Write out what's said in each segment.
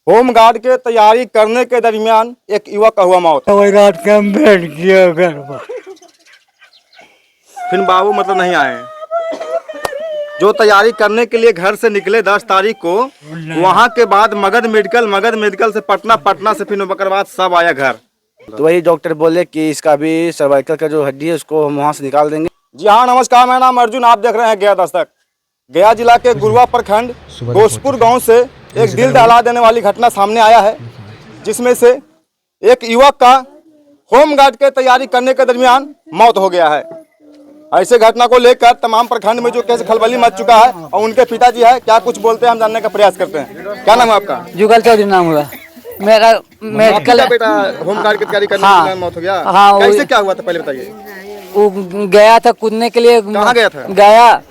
Home guard के तैयारी करने के दरमियान एक युवक का हुआ मौत। रात के हम बैठ गया घर पर। फिर बाबू मतलब नहीं आए। जो तैयारी करने के लिए घर से निकले 10 तारीख को, वहां के बाद मगध मेडिकल से पटना, पटना से फिर बकरवाद सब आया घर। तो वही डॉक्टर बोले कि इसका भी सर्वाइकल का जो हड्डी है उसको हम वहाँ से निकाल देंगे। जी हाँ, नमस्कार, मेरा नाम अर्जुन, आप देख रहे हैं गया दस्तक। गया जिला के गुरुआ प्रखंड गोसपुर गांव से एक दिल दहला देने वाली घटना सामने आया है, जिसमें से एक युवक का होम गार्ड के तैयारी करने के दरमियान मौत हो गया है। ऐसे घटना को लेकर तमाम प्रखंड में जो कैसे खलबली मच चुका है, और उनके पिताजी है, क्या कुछ बोलते हैं हम जानने का प्रयास करते हैं। क्या नाम है आपका? जुगल चौधरी नाम हुआ मेरा। मेडिकल बेटा होम गार्ड की तैयारी करने के मौत हो गया। हाँ, कैसे क्या हुआ था पहले बताइए। वो गया था कूदने के लिए। कहाँ गया था? गया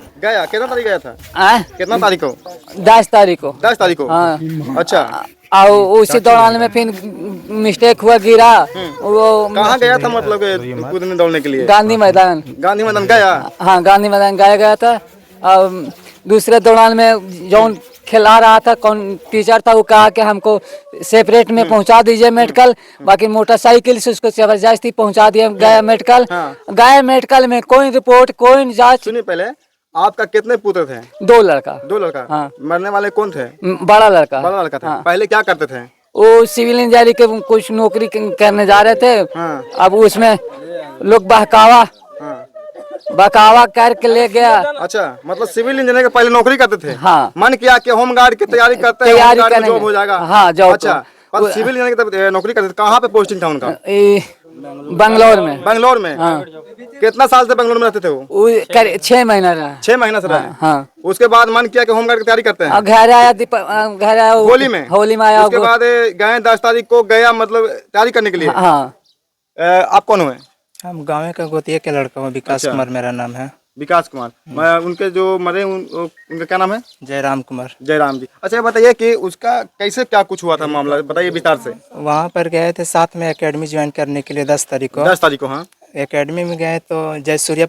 कितना तारीख गया था? कितना तारीख को? 10 तारीख को। 10 तारीख को। हाँ। अच्छा। और उसी दौरान में फिर मिस्टेक हुआ, गिरा। वो कहाँ गया था मतलब कूदने दौड़ने के लिए? गांधी मैदान। गांधी मैदान गया? हाँ, गांधी मैदान गया था। और दूसरे दौरान में जो खिला रहा था, कौन टीचर था, वो कहा कि हमको सेपरेट में पहुंचा दीजिए मेडिकल। बाकी मोटरसाइकिल से उसको जबरदस्ती पहुंचा दिया गया मेडिकल। गया मेडिकल में कोई रिपोर्ट, कोई जांच। सुनिए, पहले आपका कितने पुत्र थे? 2 लड़का। 2 लड़का। हाँ। मरने वाले कौन थे? बड़ा लड़का। बड़ा लड़का था। हाँ। पहले क्या करते थे? वो सिविल इंजीनियरिंग के कुछ नौकरी करने जा रहे थे। हाँ। अब उसमें लोग बहकावा करके ले गया। अच्छा, मतलब सिविल इंजीनियर के पहले नौकरी करते थे। हाँ। मन किया कि होम गार्ड की तैयारी करते हैं, होम गार्ड में जॉब हो जाएगा। हाँ, जॉब। अच्छा, पर सिविल इंजीनियर की नौकरी करते थे। कहाँ पे पोस्टिंग था उनका? बंगलोर में। बंगलोर में। हाँ। कितना साल से बंगलोर में रहते थे वो? 6 महीना रहा। 6 महीना से रहे। हाँ। उसके बाद मन किया कि होम गार्ड की तैयारी करते हैं। घर आया होली में आया। उसके बाद गए 10 तारीख को गया, मतलब तैयारी करने के लिए। हाँ। आप कौन हुए? हम गाँव का गोतिया के लड़का हूँ, विकास कुमार मेरा नाम है। विकास कुमार। मैं उनके जो मरे उनका क्या नाम है? जयराम कुमार। जयराम जी। अच्छा, बताइए कि उसका कैसे क्या कुछ हुआ था मामला, बताइए विस्तार से। वहाँ पर गए थे साथ में एकेडमी ज्वाइन करने के लिए 10 तारीख को। 10 तारीख को। हाँ। एकेडमी में गए तो जय सूर्या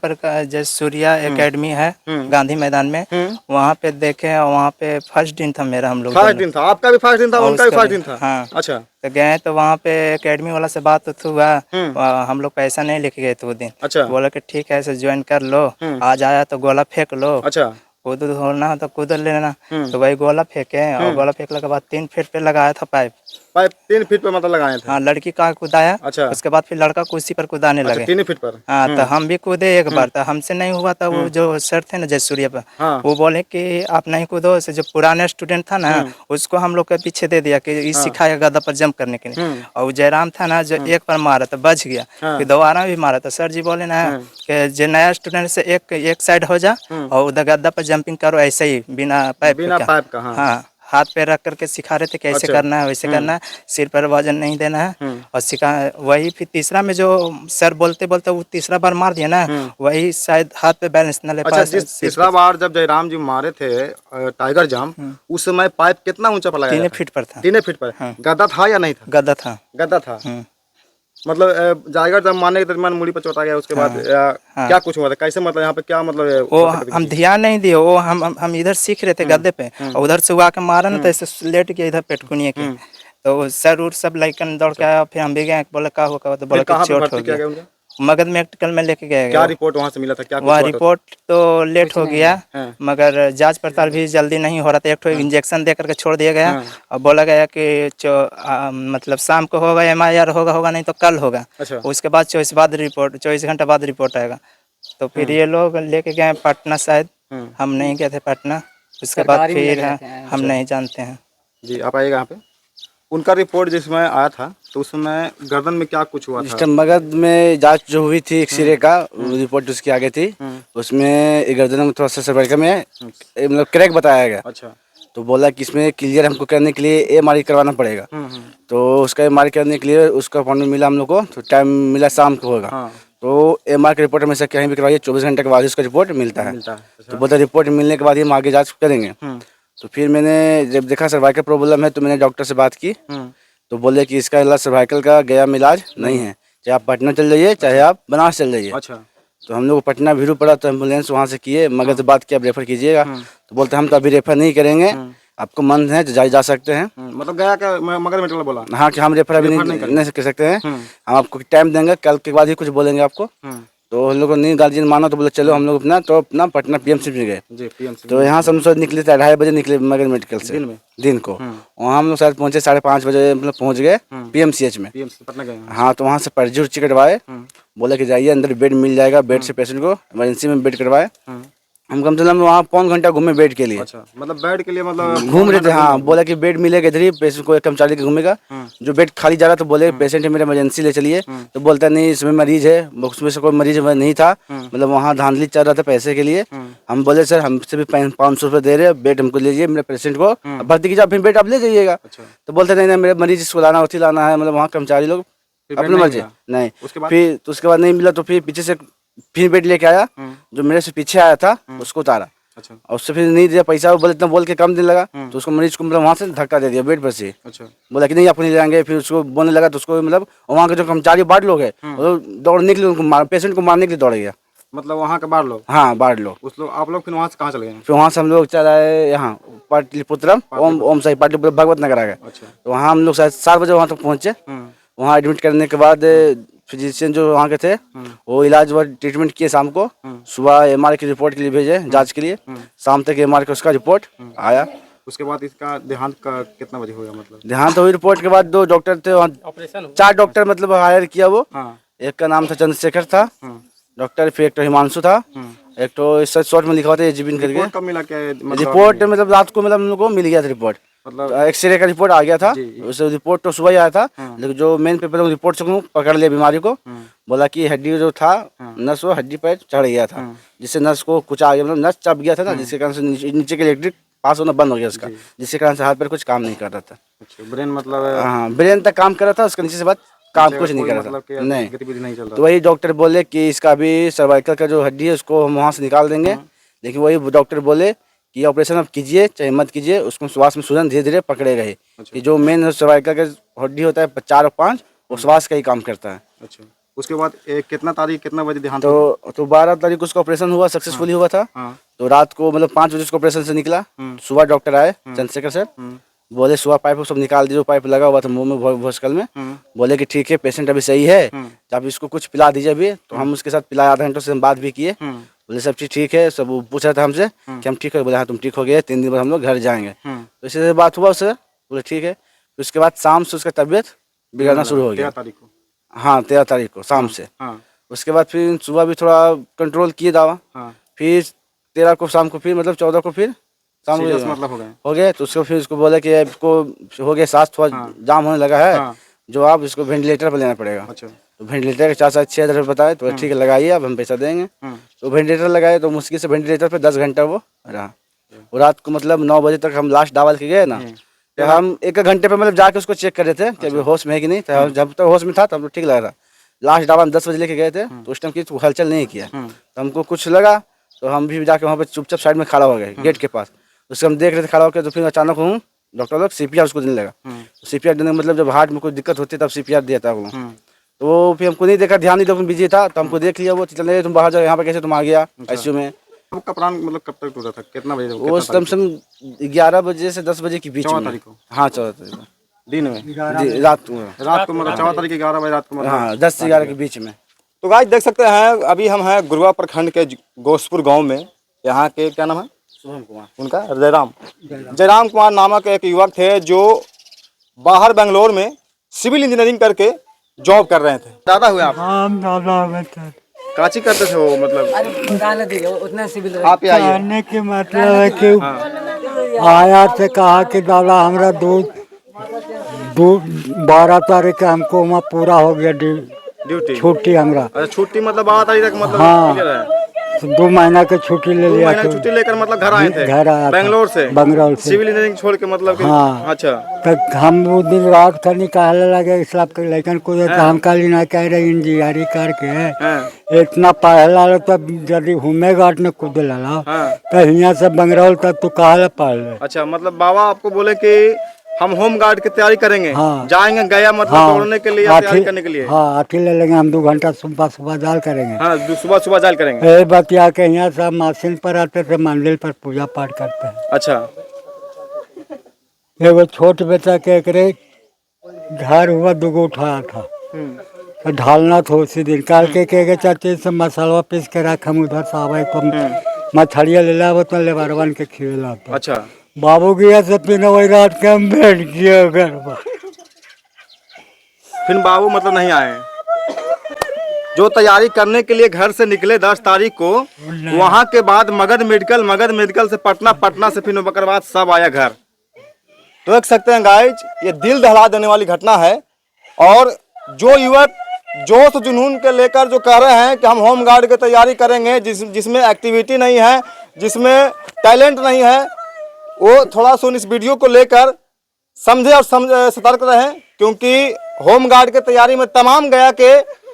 एकेडमी है गांधी मैदान में। वहाँ पे देखे, वहाँ पे फर्स्ट दिन था मेरा। हम लोग फर्स्ट दिन था। आपका भी फर्स्ट दिन था, उनका भी फर्स्ट दिन था। हाँ। अच्छा। तो गए तो वहाँ पे एकेडमी वाला से बात हुआ। हम लोग पैसा नहीं लेके गए थे वो दिन। अच्छा। बोला कि ठीक है, ऐसे ज्वाइन कर लो, आज आया तो गोला फेंक लो। अच्छा। कूद होना हो तो कूद लेना। तो वही गोला फेंके, और गोला फेंकने के बाद 3 फीट पे लगाया था पाइप 3 फीट पे मतलब लगाए थे। हाँ, लड़की का कूदाया। अच्छा। उसके बाद फिर लड़का कुर्सी पर कूदाने लगे। 3 फीट पर। हाँ, तो हम भी कूदे एक बार, तो हमसे नहीं हुआ था। वो जो सर थे ना जयसूर्या पर, हाँ। वो बोले कि आप नहीं कूदो। जो पुराने स्टूडेंट था ना, उसको हम लोग के पीछे दे दिया कि सिखाया गदा पर जंप करने के लिए। और जयराम था ना, जो एक बार मारा तो बच गया, फिर दोबारा भी मारा। तो सर जी बोले ना कि जो नया स्टूडेंट से एक साइड हो जा और उधर गद्दा पर जंपिंग करो, ऐसे ही बिना पाइप का। हाँ, हाथ पे रख करके सिखा रहे थे कैसे। अच्छा। करना है वैसे करना है, सिर पर वजन नहीं देना है, और सिखा वही। फिर तीसरा में जो सर बोलते बोलते वो तीसरा बार मार दिया ना, वही शायद हाथ पे बैलेंस न ले पाया। अच्छा, तीसरा बार जब जयराम जी मारे थे टाइगर जंप, उस समय पाइप कितना ऊंचा पर लगाया? 3 फीट पर था। 3 फीट पर। गद्दा था या नहीं था? गद्दा था। गद्दा था। मतलब जायगर जब मारने के दरमियान मुड़ी पर चोट आ गया, उसके बाद क्या कुछ हुआ था? कैसे, मतलब यहाँ पे क्या मतलब? वो हम ध्यान नहीं दिए। वो हम इधर सीख रहे थे गद्दे पे, और उधर से उगा के मारा ना, तो ऐसे लेट गया इधर पेटकुनिया के। तो सर उर सब लाइकन दौड़ के आया। फिर हम भी गए, बोले क्या होगा, तो बोला चोट हो गया। मगध मेडिकल में लेके गए। क्या रिपोर्ट वहाँ से मिला था? क्या वहाँ रिपोर्ट तो लेट हो गया, मगर जांच पड़ताल भी जल्दी नहीं हो रहा था। एक तो इंजेक्शन दे करके छोड़ दिया गया, और बोला गया कि मतलब शाम को होगा, MIR होगा नहीं तो कल होगा। अच्छा। उसके बाद 24 घंटे बाद रिपोर्ट आएगा। तो फिर ये लोग लेके गए पटना, शायद हम नहीं गए थे पटना। उसके बाद फिर हम नहीं जानते हैं जी। आप आइएगा यहाँ पे। उनका रिपोर्ट जिसमें आया था, तो उसमें गर्दन में क्या कुछ हुआ था? मगध में जांच जो हुई थी एक्सरे का, रिपोर्ट उसकी आगे थी। उसमें गर्दन में थोड़ा सा सर्वाइकल में मतलब क्रैक बताया गया। अच्छा। तो बोला कि इसमें क्लियर हमको करने के लिए MRI करवाना पड़ेगा। तो उसका MRI करने के लिए उसका अपॉइंटमेंट मिला हम लोग को, तो टाइम मिला शाम को होगा। तो MRI की रिपोर्ट हमेशा कहीं भी करवाइए, 24 घंटे के बाद उसका रिपोर्ट मिलता है। तो बोलते रिपोर्ट मिलने के बाद ही हम आगे जाँच करेंगे। तो फिर मैंने जब देखा सर्वाइकल प्रॉब्लम है, तो मैंने डॉक्टर से बात की। तो बोले कि इसका इलाज सर्वाइकल का गया में इलाज नहीं है, चाहे आप पटना चल जाइए, चाहे आप बनारस चल जाइए। अच्छा। तो हम लोग को पटना भीरू पड़ा, तो एम्बुलेंस वहाँ से किए, मगर से बात किया आप रेफर कीजिएगा, तो बोलते हम तो अभी रेफर नहीं करेंगे, आपको मन है तो जा सकते हैं। मतलब गया क्या मगर मेडिकल बोला? हाँ कि हम रेफर अभी नहीं कर सकते हैं, हम आपको टाइम देंगे, कल के बाद ही कुछ बोलेंगे आपको। तो हम लोग को नहीं गार्जियन माना, तो बोले चलो हम लोग अपना पटना पीएमसी में गए। जी, पीएमसी। तो यहाँ से हम सब निकले थे 2:30 बजे निकले मगर मेडिकल से दिन को। वहाँ हम लोग शायद पहुँचे 5:30 बजे, मतलब पहुँच गए पीएमसीएच में। पीएमसी पटना गए? हाँ, तो वहाँ से पर्ची उर्ची कटवाए, बोले कि जाइए अंदर बेड मिल जाएगा, बेड से पेशेंट को इमरजेंसी में बेड करवाए। हम कम से कम वहाँ 1.25 घंटा घूमे बेड के लिए। अच्छा, मतलब बेड के लिए मतलब घूम रहे थे। हाँ, बोला कि बेड मिलेगा इधर ही, पेशेंट को एक कर्मचारी के घूमेगा, जो बेड खाली जा रहा, तो बोले पेशेंट है मेरा इमरजेंसी ले चलिए, तो बोलता नहीं इसमें मरीज है, उसमें से कोई मरीज नहीं था, मतलब वहाँ धांधली चल रहा था पैसे के लिए। हम बोले सर हमसे भी 500 रुपये दे रहे, बेड हमको लीजिए, मेरे पेशेंट को भर्ती कीजिए, फिर बेड आप ले जाइएगा। तो बोलते नहीं मेरे मरीज इसको लाना उसी लाना है, मतलब वहाँ कर्मचारी लोग अपनी मर्जी नहीं। फिर उसके बाद नहीं मिला, तो फिर पीछे से फिर बेड लेके आया, जो मेरे से पीछे आया था उसको उतारा। अच्छा। और उससे फिर नहीं दिया पैसा, वो बोले इतना बोल के कम दिन लगा, तो उसको मरीज को मतलब वहाँ से धक्का दे दिया बेड पर से। अच्छा। बोला कि नहीं आपको नहीं जाएंगे, फिर उसको बोलने लगा, तो उसको मतलब वहाँ के जो कर्मचारी बाढ़ लोग है वो दौड़ने के लिए उनको पेशेंट को मारने के लिए दौड़ गया। मतलब वहाँ के बाढ़ लोग? हाँ, बाढ़ लोग। उस लोग आप लोग फिर वहाँ से कहाँ चले गए? फिर वहाँ से हम लोग चल आए यहाँ पाटलिपुत्रम, ओम साई पाटलिपुत्रम भगवत नगर आ गए। अच्छा। तो वहाँ हम लोग शायद 7 बजे वहाँ तक पहुँचे। वहाँ एडमिट करने के बाद फिजिशियन जो वहाँ के थे वो इलाज व ट्रीटमेंट किए, शाम को सुबह एमआरआई की रिपोर्ट के लिए भेजे जांच के लिए, शाम तक एमआरआई का उसका रिपोर्ट आया। उसके बाद इसका देहांत का कितना बजे हुआ? मतलब देहांत हुई रिपोर्ट के बाद 2 डॉक्टर थे वहाँ, 4 डॉक्टर मतलब हायर किया वो। एक का नाम था चंद्रशेखर था डॉक्टर, फिर एक तो हिमांशु था, एक तो शॉर्ट में लिखा हुआ था जीबिन करके। रिपोर्ट कब मिला? क्या रिपोर्ट मतलब रात को मतलब हम लोग को मिल गया था रिपोर्ट, मतलब एक्सरे का रिपोर्ट आ गया था। उस रिपोर्ट तो सुबह ही आया था, लेकिन जो मेन पेपर रिपोर्ट से पकड़ लिया बीमारी को, बोला कि हड्डी जो था नस वो हड्डी पर चढ़ गया था, जिससे नस को कुछ आ गया, मतलब नस चप गया था ना, जिसके कारण से नीचे के इलेक्ट्रिक पास होना बंद हो गया उसका, जिसके कारण से हाथ पर कुछ काम नहीं कर रहा था। ब्रेन मतलब? हाँ, ब्रेन तक काम कर रहा था, उसके नीचे से बात काम कुछ नहीं कर रहा था, नहीं। तो वही डॉक्टर बोले कि इसका भी सर्वाइकल का जो हड्डी है उसको हम वहाँ से निकाल देंगे, लेकिन वही डॉक्टर बोले कि ऑपरेशन आप कीजिए चाहे मत कीजिए, उसको श्वास में सूजन धीरे धीरे पकड़ेगा ही। कि जो मेन सर्वाइकल का हड्डी होता है 4 और 5, वो श्वास का ही काम करता है। अच्छा। उसके बाद कितना तारीख कितना बजे देहांत? तो 12 तारीख को उसका ऑपरेशन हुआ, सक्सेसफुली हुआ था। तो रात को मतलब 5 बजे उसको ऑपरेशन से निकला। सुबह डॉक्टर आए चंद्रशेखर सर, बोले सुबह पाइप सब निकाल दीजिए, पाइप लगा हुआ था मुंह में भोसकल में। बोले कि ठीक है पेशेंट अभी सही है, आप इसको कुछ पिला दीजिए अभी। तो हम उसके साथ पिलाया, आधा घंटे से हम बात भी किए। बोले सब चीज़ ठीक है, सब पूछ रहा था हमसे कि हम ठीक हो। बोले हाँ तुम ठीक हो गए, 3 दिन बाद हम लोग घर जाएंगे। तो इसी से बात हुआ उससे, बोले ठीक है। तो उसके बाद शाम से उसका तबीयत बिगड़ना शुरू हो गया। 13 तारीख को? हाँ 13 तारीख को शाम से। उसके बाद फिर सुबह भी थोड़ा कंट्रोल किए दवा, फिर 13 को शाम को, फिर मतलब 14 को फिर शाम को मतलब हो गए। तो उसको फिर उसको बोला कि आपको हो गया, सांस थोड़ा जाम होने लगा है, जो आप इसको वेंटिलेटर पर लेना पड़ेगा। अच्छा। तो वेंटिलेटर के 4-6 हज़ार बताए, तो ठीक है लगाइए, अब हम पैसा देंगे। तो वेंटिलेटर लगाए, तो मुश्किल से वेंटिलेटर पे 10 घंटा वो रहा। वो रात को मतलब 9 बजे तक हम लास्ट दवा के गए ना, तो हम 1 घंटे पे मतलब जाके उसको चेक कर रहे थे कि अभी होश में है कि नहीं। तो जब तक होश में था तब तो ठीक लग रहा था। लास्ट दवा हम 10 बजे लेके गए थे, तो उस टाइम की हलचल नहीं किया, तो हमको कुछ लगा, तो हम भी जाके वहाँ पे चुपचाप साइड में खड़ा हो गए गेट के पास। उससे हम देख रहे थे खड़ा होकर, तो फिर अचानक हूँ डॉक्टर लोग सीपीआर उसको देने लगा। सीपीआर देने का मतलब जब हार्ट में कोई दिक्कत होती है तब सीपीआर दिया था वो। तो वो फिर हमको नहीं देखा, ध्यान नहीं दिया, बिजी था, तो हमको देख लिया वो, चल तुम बाहर जाओ, यहाँ पे कैसे तुम आ गया आईसीयू में। आपका प्राण मतलब कब तक टूटा था, कितना बजे? वो कम से कम 11 बजे से 10 बजे के बीच में। 14 तारीख को? हाँ 14 तारीख को दिन में? रात को मतलब 14 तारीख के 11 बजे रात को? हाँ 10 से 11 के बीच में। तो गाइस देख सकते हैं, अभी हम हैं गुरुआ प्रखंड के गोसपुर गाँव में। यहाँ के क्या नाम है? शुभम कुमार। उनका जयराम कुमार नामक एक युवक थे, जो बाहर बेंगलोर में सिविल इंजीनियरिंग करके जॉब कर रहे थे। दादा हुए आप? हाँ दादा हुए थे। काची करते थे वो? मतलब आप ही आइए। कहने के मतलब है कि आया थे, कहा कि दादा हमारा 12 तारीख के हमको वहाँ पूरा हो गया ड्यूटी छुट्टी हमारा। अच्छा, छुट्टी मतलब 12 तारीख तक मतलब? हाँ 2 महीना की छुट्टी ले लिया। छुट्टी लेकर मतलब घर आए थे? घर आया बेंगलोर से सिविल इंजीनियरिंग छोड़ के मतलब? हाँ। अच्छा। तो हम वो दिन रात का निकालने लगे इस्लाम के, लेकिन कोई हम काली ना कह रहे इंजीनियरिंग करके इतना पढ़ला तब यदि हुमे घाट में कूद लला तो यहाँ से बंगरौल तक तो कहा पढ़ ले। अच्छा, मतलब बाबा आपको बोले कि हम होम गार्ड की तैयारी करेंगे। हाँ। जाएंगे गया मतलब दौड़ने के लिए या तैयारी करने के लिए। हाँ आठी ले लेंगे हम, 2 घंटा सुबह सुबह जाल करेंगे। हाँ सुबह सुबह जाल करेंगे। ये बतिया के यहाँ सब मशीन पर आते थे, मंदिर पर पूजा पाठ करते हैं। अच्छा एगो छोट बेटा के एकरे घर हुआ 2 गो उठाया था, तो ढालना था उसी दिन। काल के चाची से मसाला पीस के रख, हम उधर से आवे तो मछलिया ले लाओ तो लेबरवन के खिला। अच्छा बाबू गया से फिर वही रात के हम बैठ गया घर पर। फिर बाबू मतलब नहीं आए। जो तैयारी करने के लिए घर से निकले 10 तारीख को, वहां के बाद मगध मेडिकल से पटना, पटना से फिर बकरवाद सब आया घर। तो देख सकते हैं गाइज, ये दिल दहला देने वाली घटना है। और जो युवक जोश जुनून के लेकर जो कह रहे हैं कि हम होम गार्ड की तैयारी करेंगे, जिसमें एक्टिविटी नहीं है, जिसमें टैलेंट नहीं है, वो थोड़ा सा इस वीडियो को लेकर समझे और सतर्क रहें। क्योंकि होम गार्ड के तैयारी में तमाम गया के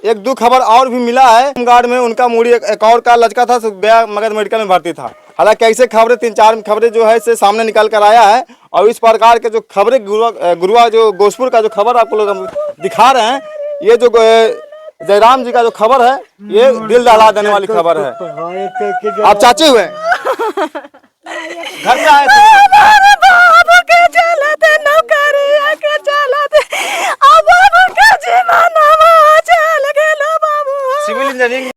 1-2 खबर और भी मिला है। होम गार्ड में उनका मूडी एक और का लड़का था, गया मगध मेडिकल में भर्ती था। हालांकि ऐसे खबरें 3-4 खबरें जो है से सामने निकल कर आया है। और इस प्रकार के जो खबरें गुरुआ जो गोसपुर का जो खबर आपको लोग दिखा रहे हैं, ये जो जयराम जी का जो खबर है, ये दिल दहला देने वाली खबर है। आप चाचे हुए घर में आए थे। Civil engineering